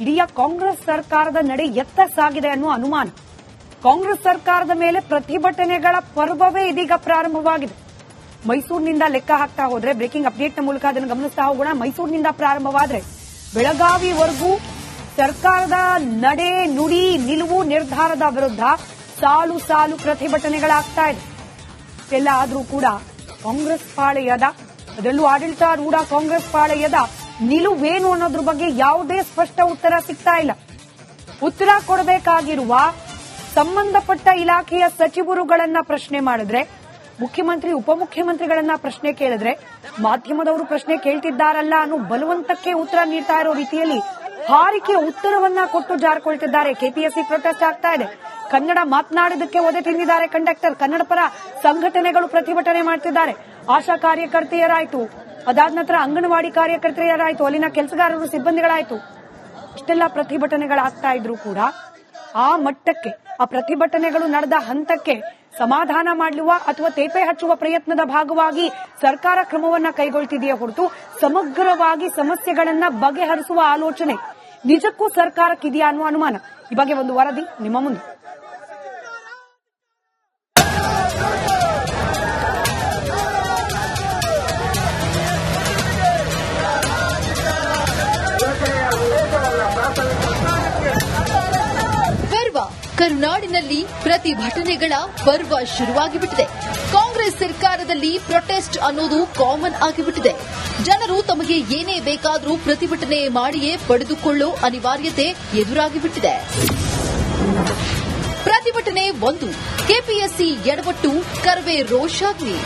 ಇಡೀ ಕಾಂಗ್ರೆಸ್ ಸರ್ಕಾರದ ನಡೆ ಎತ್ತ ಸಾಗಿದೆ ಅನ್ನುವ ಅನುಮಾನ. ಕಾಂಗ್ರೆಸ್ ಸರ್ಕಾರದ ಮೇಲೆ ಪ್ರತಿಭಟನೆಗಳ ಪರ್ವವೇ ಇದೀಗ ಪ್ರಾರಂಭವಾಗಿದೆ. ಮೈಸೂರಿನಿಂದ ಲೆಕ್ಕ ಹಾಕ್ತಾ ಹೋದ್ರೆ, ಬ್ರೇಕಿಂಗ್ ಅಪ್ಡೇಟ್ನ ಮೂಲಕ ಅದನ್ನು ಗಮನಿಸ್ತಾ ಹೋಗೋಣ. ಮೈಸೂರಿನಿಂದ ಪ್ರಾರಂಭವಾದ್ರೆ ಬೆಳಗಾವಿವರೆಗೂ ಸರ್ಕಾರದ ನಡೆ, ನುಡಿ, ನಿಲುವು, ನಿರ್ಧಾರದ ವಿರುದ್ಧ ಸಾಲು ಸಾಲು ಪ್ರತಿಭಟನೆಗಳಾಗ್ತಾ ಇದೆ. ಎಲ್ಲ ಆದರೂ ಕೂಡ ಕಾಂಗ್ರೆಸ್ ಪಾಳೆಯದ, ಅದರಲ್ಲೂ ಆಡಳಿತಾರೂಢ ಕಾಂಗ್ರೆಸ್ ಪಾಳೆಯದ ನಿಲುವೇನು ಅನ್ನೋದ್ರ ಬಗ್ಗೆ ಯಾವುದೇ ಸ್ಪಷ್ಟ ಉತ್ತರ ಸಿಗ್ತಾ ಇಲ್ಲ. ಉತ್ತರ ಕೊಡಬೇಕಾಗಿರುವ ಸಂಬಂಧಪಟ್ಟ ಇಲಾಖೆಯ ಸಚಿವರುಗಳನ್ನ ಪ್ರಶ್ನೆ ಮಾಡಿದ್ರೆ, ಮುಖ್ಯಮಂತ್ರಿ ಉಪಮುಖ್ಯಮಂತ್ರಿಗಳನ್ನ ಪ್ರಶ್ನೆ ಕೇಳಿದ್ರೆ, ಮಾಧ್ಯಮದವರು ಪ್ರಶ್ನೆ ಕೇಳ್ತಿದ್ದಾರಲ್ಲ ಅನ್ನೋ ಬಲವಂತಕ್ಕೆ ಉತ್ತರ ನೀಡ್ತಾ ಇರೋ ರೀತಿಯಲ್ಲಿ ಹಾರಿಕೆಯ ಉತ್ತರವನ್ನ ಕೊಟ್ಟು ಜಾರಿಕೊಳ್ತಿದ್ದಾರೆ. ಕೆಪಿಎಸ್ಸಿ ಪ್ರೊಟೆಸ್ಟ್ ಆಗ್ತಾ ಇದೆ. ಕನ್ನಡ ಮಾತನಾಡೋದಕ್ಕೆ ಒದೆ ತಿಂದಿದ್ದಾರೆ ಕಂಡಕ್ಟರ್. ಕನ್ನಡ ಪರ ಸಂಘಟನೆಗಳು ಪ್ರತಿಭಟನೆ ಮಾಡ್ತಿದ್ದಾರೆ. ಆಶಾ ಕಾರ್ಯಕರ್ತೆಯರಾಯ್ತು, ಅದಾದ ನಂತರ ಅಂಗನವಾಡಿ ಕಾರ್ಯಕರ್ತೆಯರಾಯ್ತು, ಅಲ್ಲಿನ ಕೆಲಸಗಾರರು, ಸಿಬ್ಬಂದಿಗಳಾಯ್ತು. ಇಷ್ಟೆಲ್ಲ ಪ್ರತಿಭಟನೆಗಳಾಗ್ತಾ ಇದ್ರು ಕೂಡ ಆ ಮಟ್ಟಕ್ಕೆ, ಆ ಪ್ರತಿಭಟನೆಗಳು ನಡೆದ ಹಂತಕ್ಕೆ ಸಮಾಧಾನ ಮಾಡುವ ಅಥವಾ ತೇಪೆ ಹಚ್ಚುವ ಪ್ರಯತ್ನದ ಭಾಗವಾಗಿ ಸರ್ಕಾರ ಕ್ರಮವನ್ನ ಕೈಗೊಳ್ತಿದೆಯೇ ಹೊರತು ಸಮಗ್ರವಾಗಿ ಸಮಸ್ಯೆಗಳನ್ನ ಬಗೆಹರಿಸುವ ಆಲೋಚನೆ ನಿಜಕ್ಕೂ ಸರ್ಕಾರಕ್ಕಿದೆಯಾ ಅನ್ನುವ ಅನುಮಾನ. ಈ ಬಗ್ಗೆ ಒಂದು ವರದಿ ನಿಮ್ಮ ಮುಂದೆ. ಕರುನಾಡಿನಲ್ಲಿ ಪ್ರತಿಭಟನೆಗಳ ಪರ್ವ ಶುರುವಾಗಿಬಿಟ್ಟಿದೆ. ಕಾಂಗ್ರೆಸ್ ಸರ್ಕಾರದಲ್ಲಿ ಪ್ರೊಟೆಸ್ಟ್ ಅನ್ನೋದು ಕಾಮನ್ ಆಗಿಬಿಟ್ಟಿದೆ. ಜನರು ತಮಗೆ ಏನೇ ಬೇಕಾದರೂ ಪ್ರತಿಭಟನೆ ಮಾಡಿಯೇ ಪಡೆದುಕೊಳ್ಳೋ ಅನಿವಾರ್ಯತೆ ಎದುರಾಗಿಬಿಟ್ಟಿದೆ. ಪ್ರತಿಭಟನೆ 1, ಕೆಪಿಎಸ್ಸಿ ಎಡವಟ್ಟು, ಕರವೇ ರೋಷಾಗ್ನಿ.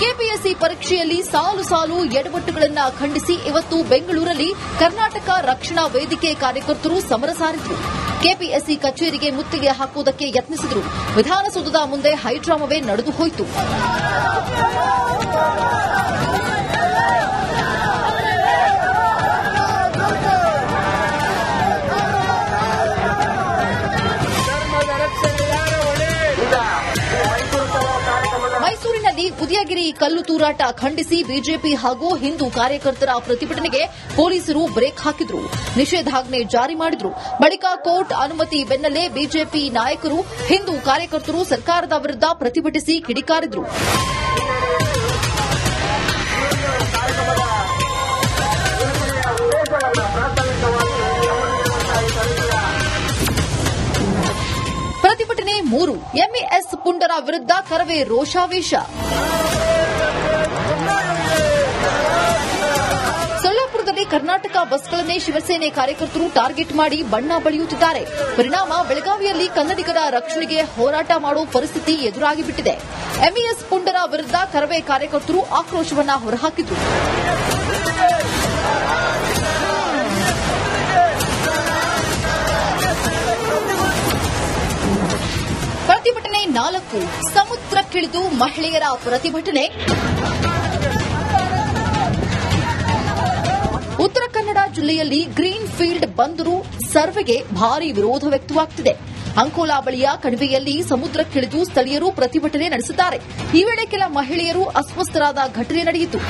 ಕೆಪಿಎಸ್ಸಿ ಪರೀಕ್ಷೆಯಲ್ಲಿ ಸಾಲು ಸಾಲು ಎಡವಟ್ಟುಗಳನ್ನು ಖಂಡಿಸಿ ಇವತ್ತು ಬೆಂಗಳೂರಲ್ಲಿ ಕರ್ನಾಟಕ ರಕ್ಷಣಾ ವೇದಿಕೆ ಕಾರ್ಯಕರ್ತರು ಸಮರ ಸಾರಿದರು. ಕೆಪಿಎಸ್ಸಿ ಕಚೇರಿಗೆ ಮುತ್ತಿಗೆ ಹಾಕುವುದಕ್ಕೆ ಯತ್ನಿಸಿದರು. ವಿಧಾನಸೌಧದ ಮುಂದೆ ಹೈಡ್ರಾಮವೇ ನಡೆದು ಹೋಯಿತು. ಮೈಸೂರಿನಲ್ಲಿ ಉದಯಗಿರಿ ಕಲ್ಲು ತೂರಾಟ ಖಂಡಿಸಿ ಬಿಜೆಪಿ ಹಾಗೂ ಹಿಂದೂ ಕಾರ್ಯಕರ್ತರ ಪ್ರತಿಭಟನೆಗೆ ಪೊಲೀಸರು ಬ್ರೇಕ್ ಹಾಕಿದ್ರು. ನಿಷೇಧಾಜ್ಞೆ ಜಾರಿ ಮಾಡಿದ್ರು. ಬಳಿಕ ಕೋರ್ಟ್ ಅನುಮತಿ ಬೆನ್ನಲ್ಲೇ ಬಿಜೆಪಿ ನಾಯಕರು, ಹಿಂದೂ ಕಾರ್ಯಕರ್ತರು ಸರ್ಕಾರದ ವಿರುದ್ಧ ಪ್ರತಿಭಟಿಸಿ ಕಿಡಿಕಾರಿದ್ರು. ಪ್ರತಿಭಟನೆ 3, ಎಂಇಎಸ್ ಪುಂಡರ ವಿರುದ್ಧ ಕರವೇ ರೋಷಾವೇಶ. ಸೊಲ್ಲಾಪುರದಲ್ಲಿ ಕರ್ನಾಟಕ ಬಸ್ಗಳನ್ನೇ ಶಿವಸೇನೆ ಕಾರ್ಯಕರ್ತರು ಟಾರ್ಗೆಟ್ ಮಾಡಿ ಬಣ್ಣ ಬಳಿಯುತ್ತಿದ್ದಾರೆ. ಪರಿಣಾಮ ಬೆಳಗಾವಿಯಲ್ಲಿ ಕನ್ನಡಿಗರ ರಕ್ಷಣೆಗೆ ಹೋರಾಟ ಮಾಡೋ ಪರಿಸ್ಥಿತಿ ಎದುರಾಗಿಬಿಟ್ಟಿದೆ. ಎಂಇಎಸ್ ಪುಂಡರ ವಿರುದ್ಧ ಕರವೇ ಕಾರ್ಯಕರ್ತರು ಆಕ್ರೋಶವನ್ನ ಹೊರಹಾಕಿದ್ರು. ಪ್ರತಿಭಟನೆ 4, ಸಮುದ್ರಕ್ಕಿಳಿದು ಮಹಿಳೆಯರ ಪ್ರತಿಭಟನೆ. ಉತ್ತರ ಕನ್ನಡ ಜಿಲ್ಲೆಯಲ್ಲಿ ಗ್ರೀನ್ ಫೀಲ್ಡ್ ಬಂದರು ಸರ್ವೆಗೆ ಭಾರೀ ವಿರೋಧ ವ್ಯಕ್ತವಾಗುತ್ತಿದೆ. ಅಂಕೋಲಾ ಬಳಿಯ ಕಣಿವೆಯಲ್ಲಿ ಸಮುದ್ರಕ್ಕಿಳಿದು ಸ್ಥಳೀಯರು ಪ್ರತಿಭಟನೆ ನಡೆಸಿದ್ದಾರೆ. ಈ ವೇಳೆ ಕೆಲ ಮಹಿಳೆಯರು ಅಸ್ವಸ್ಥರಾದ ಘಟನೆ ನಡೆಯಿತು.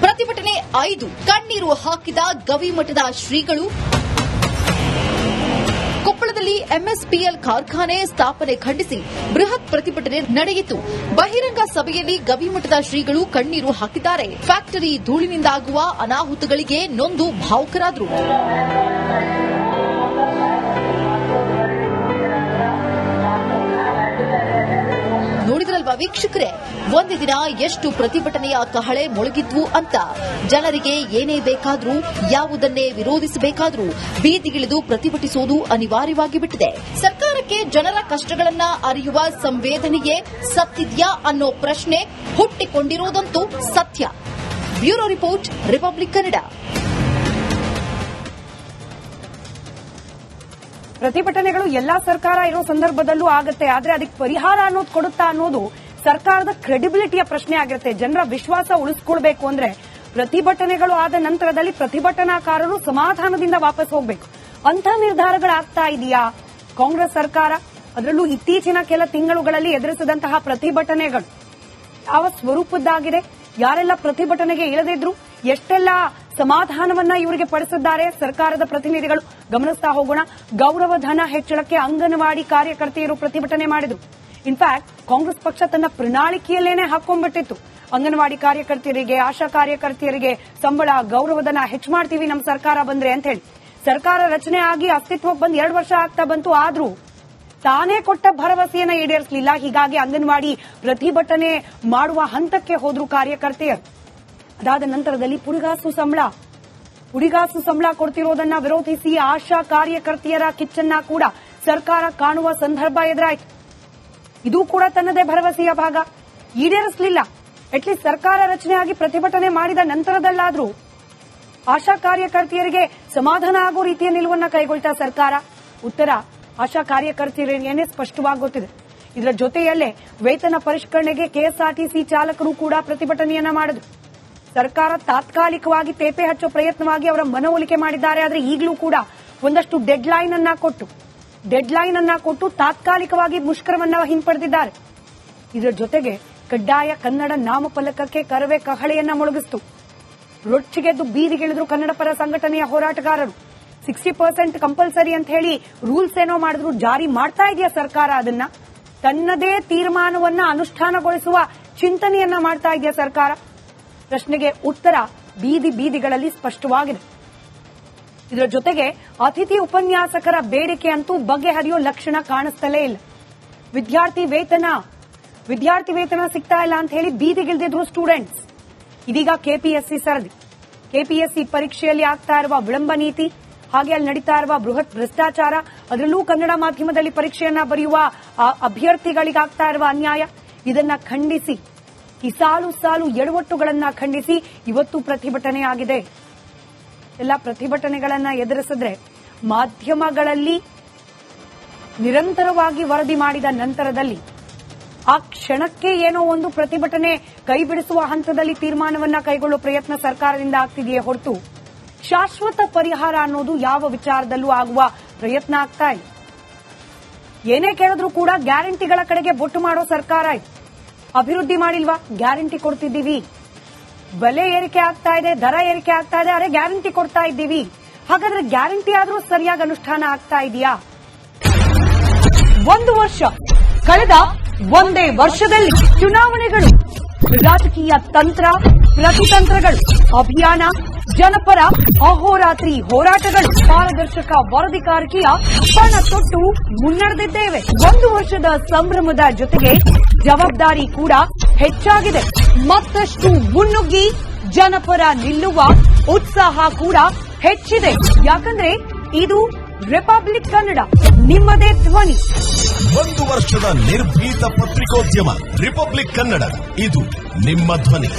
ಪ್ರತಿಭಟನೆ 5, ಕಣ್ಣೀರು ಹಾಕಿದ ಗವಿಮಠದ ಶ್ರೀಗಳು. ಕೊಪ್ಪಳದಲ್ಲಿ ಎಂಎಸ್ಪಿಎಲ್ ಕಾರ್ಖಾನೆ ಸ್ಥಾಪನೆ ಖಂಡಿಸಿ ಬೃಹತ್ ಪ್ರತಿಭಟನೆ ನಡೆಯಿತು. ಬಹಿರಂಗ ಸಭೆಯಲ್ಲಿ ಗವಿಮಠದ ಶ್ರೀಗಳು ಕಣ್ಣೀರು ಹಾಕಿದ್ದಾರೆ. ಫ್ಯಾಕ್ಟರಿ ಧೂಳಿನಿಂದಾಗುವ ಅನಾಹುತಗಳಿಗೆ ನೊಂದು ಭಾವುಕರಾದರು. ನೋಡಿದ್ರಲ್ವಾ ವೀಕ್ಷಕರೇ, ಒಂದೇ ದಿನ ಎಷ್ಟು ಪ್ರತಿಭಟನೆಯ ಕಹಳೆ ಮೊಳಗಿದ್ವು ಅಂತ. ಜನರಿಗೆ ಏನೇ ಬೇಕಾದ್ರೂ, ಯಾವುದನ್ನೇ ವಿರೋಧಿಸಬೇಕಾದ್ರೂ ಬೀದಿಗಿಳಿದು ಪ್ರತಿಭಟಿಸುವುದು ಅನಿವಾರ್ಯವಾಗಿ ಬಿಟ್ಟಿದೆ. ಸರ್ಕಾರಕ್ಕೆ ಜನರ ಕಷ್ಟಗಳನ್ನ ಅರಿಯುವ ಸಂವೇದನೆಯೇ ಸತ್ತಿದ್ಯಾ ಅನ್ನೋ ಪ್ರಶ್ನೆ ಹುಟ್ಟಿಕೊಂಡಿರೋದಂತೂ ಸತ್ಯ. Bureau report, republic Kannada. ಪ್ರತಿಭಟನೆಗಳು ಎಲ್ಲಾ ಸರ್ಕಾರ ಇರೋ ಸಂದರ್ಭದಲ್ಲೂ ಆಗುತ್ತೆ. ಆದ್ರೆ ಅದಕ್ಕೆ ಪರಿಹಾರ ಅನ್ನೋದು ಕೊಡುತ್ತಾ ಅನ್ನೋದು ಸರ್ಕಾರದ ಕ್ರೆಡಿಬಿಲಿಟಿಯ ಪ್ರಶ್ನೆ ಆಗಿರುತ್ತೆ. ಜನರ ವಿಶ್ವಾಸ ಉಳಿಸಿಕೊಳ್ಬೇಕು ಅಂದ್ರೆ ಪ್ರತಿಭಟನೆಗಳು ಆದ ನಂತರದಲ್ಲಿ ಪ್ರತಿಭಟನಾಕಾರರು ಸಮಾಧಾನದಿಂದ ವಾಪಸ್ ಹೋಗಬೇಕು. ಅಂಥ ನಿರ್ಧಾರಗಳಾಗ್ತಾ ಇದೆಯಾ ಕಾಂಗ್ರೆಸ್ ಸರ್ಕಾರ ಅದರಲ್ಲೂ ಇತ್ತೀಚಿನ ಕೆಲ ತಿಂಗಳುಗಳಲ್ಲಿ ಎದುರಿಸಿದಂತಹ ಪ್ರತಿಭಟನೆಗಳು ಯಾವ ಸ್ವರೂಪದ್ದಾಗಿದೆ, ಯಾರೆಲ್ಲ ಪ್ರತಿಭಟನೆಗೆ ಇಳಿದಿದ್ರು, ಎಷ್ಟೆಲ್ಲ ಸಮಾಧಾನವನ್ನ ಇವರಿಗೆ ಪಡಿಸಿದ್ದಾರೆ ಸರ್ಕಾರದ ಪ್ರತಿನಿಧಿಗಳು ಗಮನಿಸ್ತಾ ಹೋಗೋಣ. ಗೌರವಧನ ಹೆಚ್ಚಳಕ್ಕೆ ಅಂಗನವಾಡಿ ಕಾರ್ಯಕರ್ತೆಯರು ಪ್ರತಿಭಟನೆ ಮಾಡಿದ್ರು. ಇನ್ಫ್ಯಾಕ್ಟ್ ಕಾಂಗ್ರೆಸ್ ಪಕ್ಷ ತನ್ನ ಪ್ರಣಾಳಿಕೆಯಲ್ಲೇನೆ ಹಾಕೊಂಡ್ಬಿಟ್ಟಿತ್ತು, ಅಂಗನವಾಡಿ ಕಾರ್ಯಕರ್ತೆಯರಿಗೆ, ಆಶಾ ಕಾರ್ಯಕರ್ತೆಯರಿಗೆ ಸಂಬಳ ಗೌರವಧನ ಹೆಚ್ಚು ಮಾಡ್ತೀವಿ ನಮ್ಮ ಸರ್ಕಾರ ಬಂದ್ರೆ ಅಂತ ಹೇಳಿ. ಸರ್ಕಾರ ರಚನೆ ಆಗಿ ಅಸ್ತಿತ್ವಕ್ಕೆ ಬಂದು 2 ವರ್ಷ ಆಗ್ತಾ ಬಂತು, ಆದ್ರೂ ತಾನೇ ಕೊಟ್ಟ ಭರವಸೆಯನ್ನ ಈಡೇರಿಸಲಿಲ್ಲ. ಹೀಗಾಗಿ ಅಂಗನವಾಡಿ ಪ್ರತಿಭಟನೆ ಮಾಡುವ ಹಂತಕ್ಕೆ ಹೋದ್ರು ಕಾರ್ಯಕರ್ತೆಯರು. ಅದಾದ ನಂತರದಲ್ಲಿ ಪುಡಿಗಾಸು ಸಂಬಳ ಕೊಡ್ತಿರೋದನ್ನ ವಿರೋಧಿಸಿ ಆಶಾ ಕಾರ್ಯಕರ್ತೆಯರ ಕಿಚ್ಚನ್ನ ಕೂಡ ಸರ್ಕಾರ ಕಾಣುವ ಸಂದರ್ಭ ಎದುರಾಯಿತು. ಇದು ಕೂಡ ತನ್ನದೇ ಭರವಸೆಯ ಭಾಗ, ಈಡೇರಿಸಲಿಲ್ಲ. ಅಟ್ಲೀಸ್ಟ್ ಸರ್ಕಾರ ರಚನೆಯಾಗಿ ಪ್ರತಿಭಟನೆ ಮಾಡಿದ ನಂತರದಲ್ಲಾದ್ರೂ ಆಶಾ ಕಾರ್ಯಕರ್ತೆಯರಿಗೆ ಸಮಾಧಾನ ಆಗೋ ರೀತಿಯ ನಿಲುವನ್ನ ಕೈಗೊಳ್ತಾ ಸರ್ಕಾರ. ಉತ್ತರ ಆಶಾ ಕಾರ್ಯಕರ್ತೆಯರಿಗೇನೆ ಸ್ಪಷ್ಟವಾಗಿ ಗೊತ್ತಿದೆ. ಇದರ ಜೊತೆಯಲ್ಲೇ ವೇತನ ಪರಿಷ್ಕರಣೆಗೆ ಕೆಎಸ್ಆರ್ಟಿಸಿ ಚಾಲಕರು ಕೂಡ ಪ್ರತಿಭಟನೆಯನ್ನ ಮಾಡಿದ್ರು. ಸರ್ಕಾರ ತಾತ್ಕಾಲಿಕವಾಗಿ ತೇಪೆ ಹಚ್ಚೋ ಪ್ರಯತ್ನವಾಗಿ ಅವರ ಮನವೊಲಿಕೆ ಮಾಡಿದ್ದಾರೆ. ಆದರೆ ಈಗಲೂ ಕೂಡ ಒಂದಷ್ಟು ಡೆಡ್ಲೈನ್ ಅನ್ನ ಕೊಟ್ಟು ತಾತ್ಕಾಲಿಕವಾಗಿ ಮುಷ್ಕರವನ್ನ ಹಿಂಪಡೆದಿದ್ದಾರೆ. ಇದರ ಜೊತೆಗೆ ಕಡ್ಡಾಯ ಕನ್ನಡ ನಾಮಫಲಕಕ್ಕೆ ಕರವೇ ಕಹಳೆಯನ್ನ ಮೊಳಗಿಸಿತು. ರೊಚ್ಚಿಗೆದ್ದು ಬೀದಿಗಿಳಿದ್ರು ಕನ್ನಡ ಪರ ಸಂಘಟನೆಯ ಹೋರಾಟಗಾರರು. 60% ಕಂಪಲ್ಸರಿ ಅಂತ ಹೇಳಿ ರೂಲ್ಸ್ ಏನೋ ಮಾಡಿದ್ರು, ಜಾರಿ ಮಾಡ್ತಾ ಇದೆಯಾ ಸರ್ಕಾರ? ಅದನ್ನ ತನ್ನದೇ ತೀರ್ಮಾನವನ್ನ ಅನುಷ್ಠಾನಗೊಳಿಸುವ ಚಿಂತನೆಯನ್ನ ಮಾಡ್ತಾ ಇದೆಯಾ ಸರ್ಕಾರ? ಪ್ರಶ್ನೆಗೆ ಉತ್ತರ ಬೀದಿಗಳಲ್ಲಿ ಸ್ಪಷ್ಟವಾಗಿದೆ. ಇದರ ಜೊತೆಗೆ ಅತಿಥಿ ಉಪನ್ಯಾಸಕರ ಬೇಡಿಕೆ ಅಂತೂ ಬಗೆಹರಿಯೋ ಲಕ್ಷಣ ಕಾಣಿಸ್ತಲೇ ಇಲ್ಲ. ವಿದ್ಯಾರ್ಥಿ ವೇತನ ಸಿಗ್ತಾ ಇಲ್ಲ ಅಂತ ಹೇಳಿ ಬೀದಿಗಿಳಿದಿದ್ರು ಸ್ಟೂಡೆಂಟ್ಸ್. ಇದೀಗ ಕೆಪಿಎಸ್ಸಿ ಸರದಿ, ಕೆಪಿಎಸ್ಸಿ ಪರೀಕ್ಷೆಯಲ್ಲಿ ಆಗ್ತಾ ಇರುವ ವಿಳಂಬ ನೀತಿ, ಹಾಗೆ ಅಲ್ಲಿ ನಡೀತಾ ಇರುವ ಬೃಹತ್ ಭ್ರಷ್ಟಾಚಾರ, ಅದರಲ್ಲೂ ಕನ್ನಡ ಮಾಧ್ಯಮದಲ್ಲಿ ಪರೀಕ್ಷೆಯನ್ನ ಬರೆಯುವ ಅಭ್ಯರ್ಥಿಗಳಿಗಾಗ್ತಾ ಇರುವ ಅನ್ಯಾಯ, ಇದನ್ನ ಖಂಡಿಸಿ, ಈ ಸಾಲು ಎಡವಟ್ಟುಗಳನ್ನ ಖಂಡಿಸಿ ಇವತ್ತು ಪ್ರತಿಭಟನೆ ಆಗಿದೆ. ಎಲ್ಲ ಪ್ರತಿಭಟನೆಗಳನ್ನ ಎದುರಿಸಿದ್ರೆ ಮಾಧ್ಯಮಗಳಲ್ಲಿ ನಿರಂತರವಾಗಿ ವರದಿ ಮಾಡಿದ ನಂತರದಲ್ಲಿ ಆ ಕ್ಷಣಕ್ಕೆ ಏನೋ ಒಂದು ಪ್ರತಿಭಟನೆ ಕೈಬಿಡಿಸುವ ಹಂತದಲ್ಲಿ ತೀರ್ಮಾನವನ್ನ ಕೈಗೊಳ್ಳುವ ಪ್ರಯತ್ನ ಸರ್ಕಾರದಿಂದ ಆಗ್ತಿದೆಯೇ ಹೊರತು ಶಾಶ್ವತ ಪರಿಹಾರ ಅನ್ನೋದು ಯಾವ ವಿಚಾರದಲ್ಲೂ ಆಗುವ ಪ್ರಯತ್ನ ಆಗ್ತಾ ಇಲ್ಲ. ಏನೇ ಕೇಳಿದ್ರೂ ಕೂಡ ಗ್ಯಾರಂಟಿಗಳ ಕಡೆಗೆ ಬೊಟ್ಟು ಮಾಡೋ ಸರ್ಕಾರ ಇದೆ. ಅಭಿವೃದ್ಧಿ ಮಾಡಿಲ್ವಾ? ಗ್ಯಾರಂಟಿ ಕೊಡ್ತಿದ್ದೀವಿ. ಬೆಲೆ ಏರಿಕೆ ಆಗ್ತಾ ಇದೆ, ದರ ಏರಿಕೆ ಆಗ್ತಾ ಇದೆ, ಅರೆ ಗ್ಯಾರಂಟಿ ಕೊಡ್ತಾ ಇದ್ದೀವಿ. ಹಾಗಾದ್ರೆ ಗ್ಯಾರಂಟಿ ಆದ್ರೂ ಸರಿಯಾಗಿ ಅನುಷ್ಠಾನ ಆಗ್ತಾ ಇದೆಯಾ? 1 ವರ್ಷ ಕಳೆದ ಒಂದೇ ವರ್ಷದಲ್ಲಿ ಚುನಾವಣೆಗಳು, ರಾಜಕೀಯ ತಂತ್ರ ಪ್ರತಿತಂತ್ರಗಳು, ಅಭಿಯಾನ, ಜನಪರ ಅಹೋರಾತ್ರಿ ಹೋರಾಟಗಳು, ಪಾರದರ್ಶಕ ವರದಿಗಾರಿಕೆಯ ಪಣ ತೊಟ್ಟು ಮುನ್ನಡೆದಿದ್ದೇವೆ. 1 ವರ್ಷದ ಸಂಭ್ರಮದ ಜೊತೆಗೆ ಜವಾಬ್ದಾರಿ ಕೂಡ ಹೆಚ್ಚಾಗಿದೆ. ಮತ್ತಷ್ಟು ಮುನ್ನುಗ್ಗಿ ಜನಪರ ನಿಲ್ಲುವ ಉತ್ಸಾಹ ಕೂಡ ಹೆಚ್ಚಿದೆ. ಯಾಕಂದ್ರೆ ಇದು ರಿಪಬ್ಲಿಕ್ ಕನ್ನಡ, ನಿಮ್ಮದೇ ಧ್ವನಿ. 1 ವರ್ಷದ ನಿರ್ಭೀತ ಪತ್ರಿಕೋದ್ಯಮ ರಿಪಬ್ಲಿಕ್ ಕನ್ನಡ, ಇದು ನಿಮ್ಮ ಧ್ವನಿ.